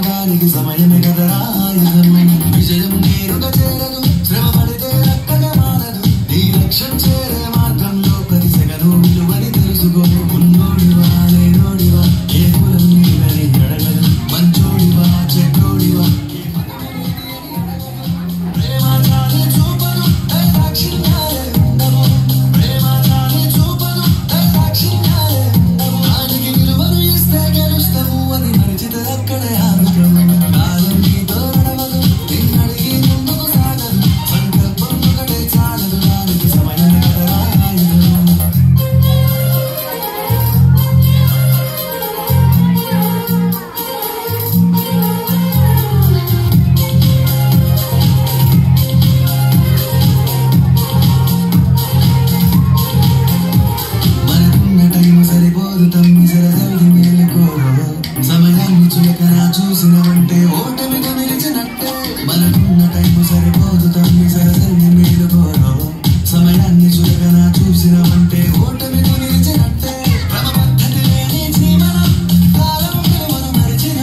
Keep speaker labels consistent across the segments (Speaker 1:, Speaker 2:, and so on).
Speaker 1: దానికి సమయమే కదరా విజయం నేరుగా చేరదు శ్రమ పడితే అక్కగా మారదు నీ లక్ష్యం చేరే మార్గంలో ప్రతి సెగను విలువని తెలుసుకో ఉన్నోడివా లేనోడివా ఏ కులం నీవని అడగదు మంచోడివా చెడ్డోడివా ప్రేమ జాలి చూపదు దాక్షిణ్యాలే ఉండవు ప్రేమ జాలి చూపదు దాక్షిణ్యాలే ఉండవు దానికి విలువను ఇస్తే గెలుస్తావు అది మరిచితే అక్కడే ఆగుతావు కాలం నీతో నడవదు నిన్నడిగి ముందుకు సాగదు సంకల్పం ఒకటే చాలదు దానికి సమయం కదరా మనకున్న టైం సరిపోదు తమ్మి సరసల్ది మేలుకోరు సమయాన్ని చులకనా చూసినవంటే ఓటమిగా నిలిచినట్టే మనకున్న టైం సరిపోదు తమ్మి సరసల్ది మేలుకోరు సమయాన్ని చులకనా చూసినవంటే ఓటమిగా నిలిచినట్టే క్రమపద్ధతి లేని జీవనం కాలం విలువను మరిచిన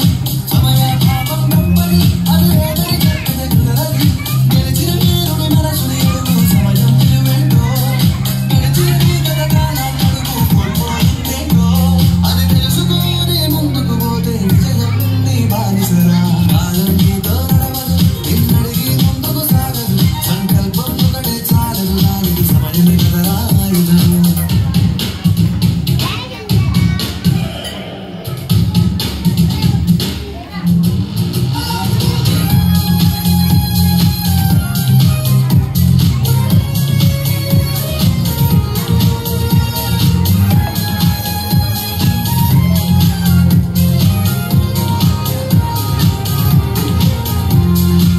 Speaker 1: సమయ పాపం గొప్పది అది ఏదరి కట్టిన కుదరది గెలిచిన వీరుడి మనసుని ఎడుగు సమయం విలువేంటో గెలిచిన గీతల కాలాన్ని అడుగు కోల్పోయిందేంటో అది తెలుసుకొని ముందుకు పోతే విజయం నీ బానిసరా కాలం నీతో నడవదు నిన్నడిగి ముందుకు సాగదు సంకల్పం ఒకటే చాలదు దానికి సమయమే కదరా ఆయుధం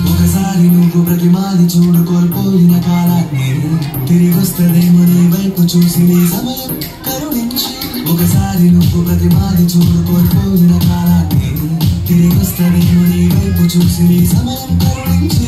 Speaker 1: ఒకసారి నువ్వు ప్రతిమాది చూడు కోల్పోయిన కాలాన్ని తిరిగొస్తదేమో నీ వైపు చూసి నీ సమయం కరుణించి ఒకసారి నువ్వు ప్రతిమాది చూడు కోల్పోయిన కాలాన్ని తిరిగొస్తదేమో నీ వైపు చూసి నీ సమయం కరుణించి